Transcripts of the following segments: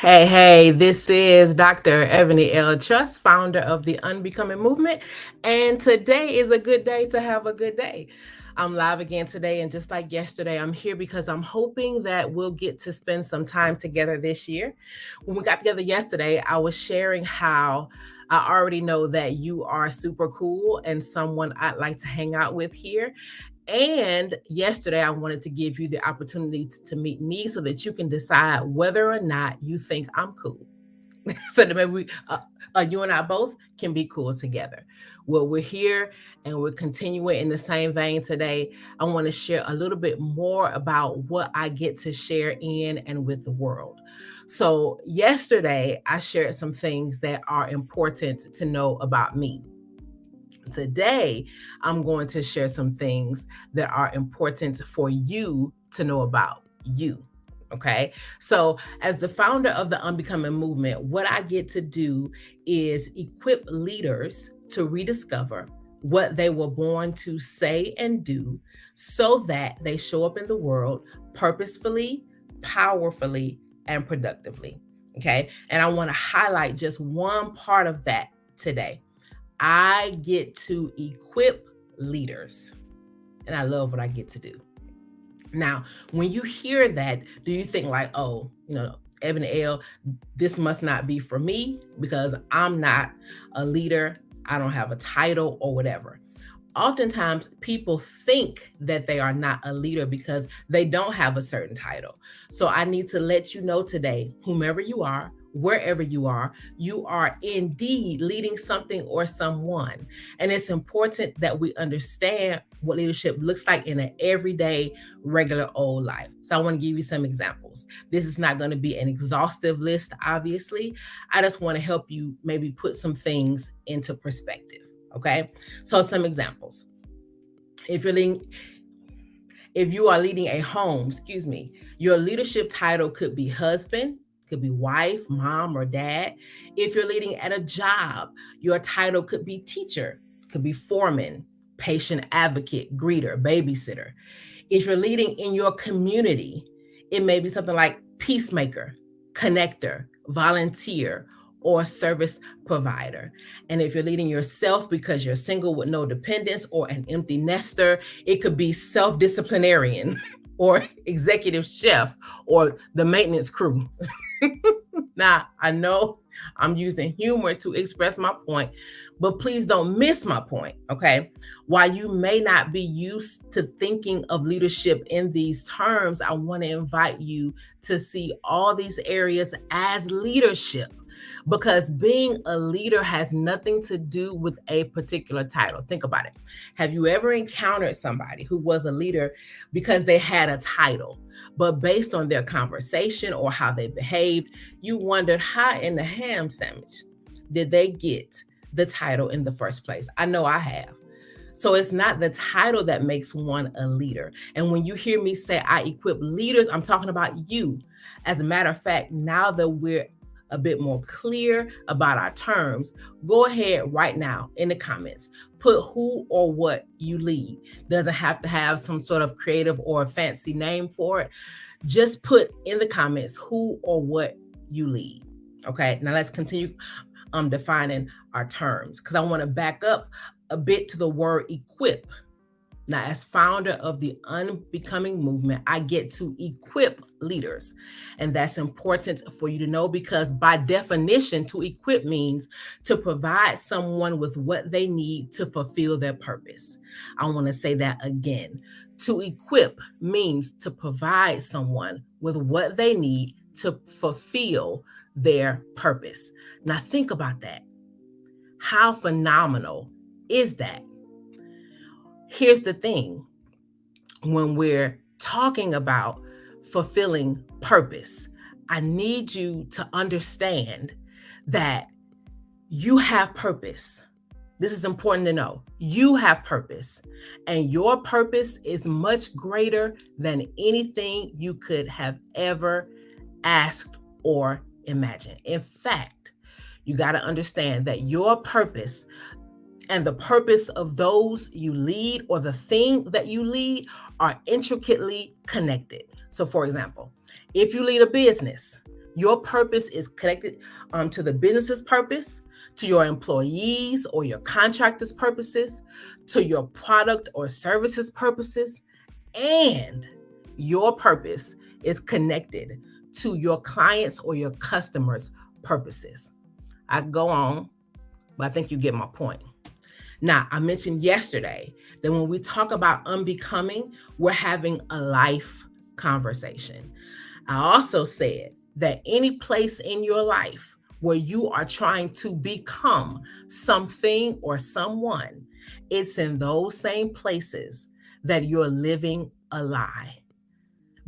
Hey, this is Dr. Ebony L. Trust, founder of the Unbecoming Movement. And today is a good day to have a good day. I'm live again today. And just like yesterday, I'm here because I'm hoping that we'll get to spend some time together this year. When we got together yesterday, I was sharing how I already know that you are super cool and someone I'd like to hang out with here. And yesterday, I wanted to give you the opportunity to meet me so that you can decide whether or not you think I'm cool. So that maybe you and I both can be cool together. Well, we're here and we're continuing in the same vein today. I want to share a little bit more about what I get to share in and with the world. So, yesterday, I shared some things that are important to know about me. Today, I'm going to share some things that are important for you to know about you. Okay. So, as the founder of the Unbecoming Movement, what I get to do is equip leaders to rediscover what they were born to say and do so that they show up in the world purposefully, powerfully, and productively. Okay. And I want to highlight just one part of that today. I get to equip leaders, and I love what I get to do. Now, when you hear that, do you think like, oh, Ebony L, this must not be for me because I'm not a leader, I don't have a title or whatever. Oftentimes, people think that they are not a leader because they don't have a certain title. So I need to let you know today, whomever you are, wherever you are indeed leading something or someone. And it's important that we understand what leadership looks like in an everyday, regular old life. So I want to give you some examples. This is not going to be an exhaustive list, obviously. I just want to help you maybe put some things into perspective. Okay. So some examples. If you're leading, if you are leading a home, your leadership title could be husband, could be wife, mom, or dad. If you're leading at a job, your title could be teacher, could be foreman, patient advocate, greeter, babysitter. If you're leading in your community, it may be something like peacemaker, connector, volunteer, or service provider. And if you're leading yourself because you're single with no dependents or an empty nester, it could be self disciplinarian or executive chef or the maintenance crew. Now, I know I'm using humor to express my point, but please don't miss my point, okay? While you may not be used to thinking of leadership in these terms, I want to invite you to see all these areas as leadership because being a leader has nothing to do with a particular title. Think about it. Have you ever encountered somebody who was a leader because they had a title, but based on their conversation or how they behaved, you wondered how in the ham sandwich did they get the title in the first place? I know I have. So it's not the title that makes one a leader. And when you hear me say I equip leaders, I'm talking about you. As a matter of fact, now that we're a bit more clear about our terms, go ahead right now in the comments. Put who or what you lead. Doesn't have to have some sort of creative or fancy name for it. Just put in the comments who or what you lead. Okay, now let's continue defining our terms because I want to back up a bit to the word equip. Now, as founder of the Unbecoming Movement, I get to equip leaders. And that's important for you to know because, by definition, to equip means to provide someone with what they need to fulfill their purpose. I want to say that again. To equip means to provide someone with what they need to fulfill their purpose. Now, think about that. How phenomenal is that? Here's the thing. When we're talking about fulfilling purpose, I need you to understand that you have purpose. This is important to know. You have purpose, and your purpose is much greater than anything you could have ever asked or imagined. In fact, you got to understand that your purpose and the purpose of those you lead or the thing that you lead are intricately connected. So, for example, if you lead a business, Your purpose is connected to the business's purpose, to your employees or your contractors' purposes, to your product or services purposes, and your purpose is connected to your clients or your customers' purposes. I go on, but I think you get my point. Now, I mentioned yesterday that when we talk about unbecoming, we're having a life conversation. I also said that any place in your life where you are trying to become something or someone, it's in those same places that you're living a lie.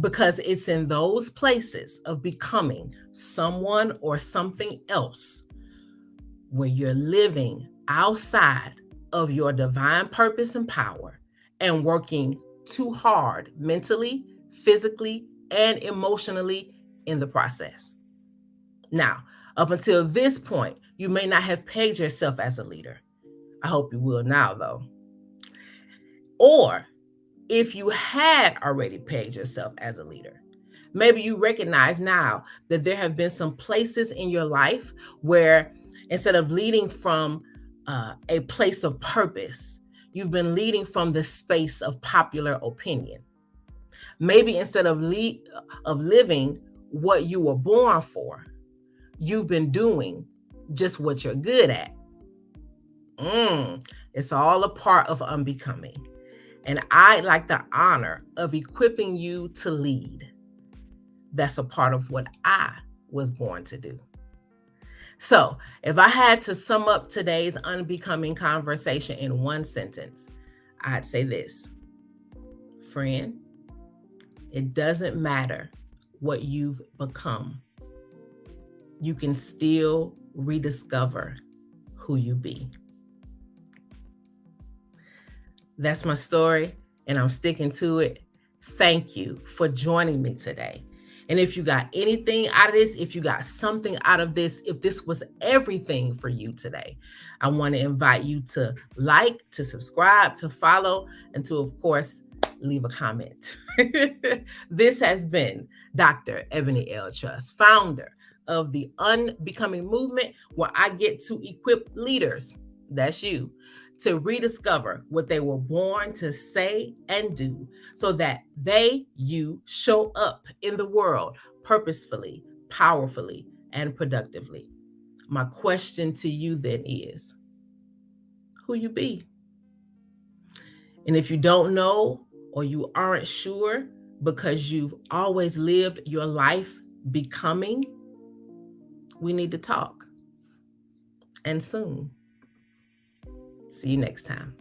Because it's in those places of becoming someone or something else where you're living outside of your divine purpose and power and working too hard mentally, physically, and emotionally in the process. Now, up until this point, you may not have pegged yourself as a leader. I hope you will now, though. Or if you had already pegged yourself as a leader, maybe you recognize now that there have been some places in your life where instead of leading from a place of purpose, you've been leading from the space of popular opinion. Maybe instead of living what you were born for, you've been doing just what you're good at. It's all a part of unbecoming. And I like the honor of equipping you to lead. That's a part of what I was born to do. So, if I had to sum up today's unbecoming conversation in one sentence, I'd say this: friend, it doesn't matter what you've become. You can still rediscover who you be. That's my story, and I'm sticking to it. Thank you for joining me today. And if you got anything out of this, if you got something out of this, if this was everything for you today, I want to invite you to like, to subscribe, to follow, and to, of course, leave a comment. This has been Dr. Ebony L. Trust, founder of the Unbecoming Movement, where I get to equip leaders, that's you, to rediscover what they were born to say and do so that you show up in the world purposefully, powerfully, and productively. My question to you then is, who you be? And if you don't know or you aren't sure because you've always lived your life becoming, we need to talk. And soon. See you next time.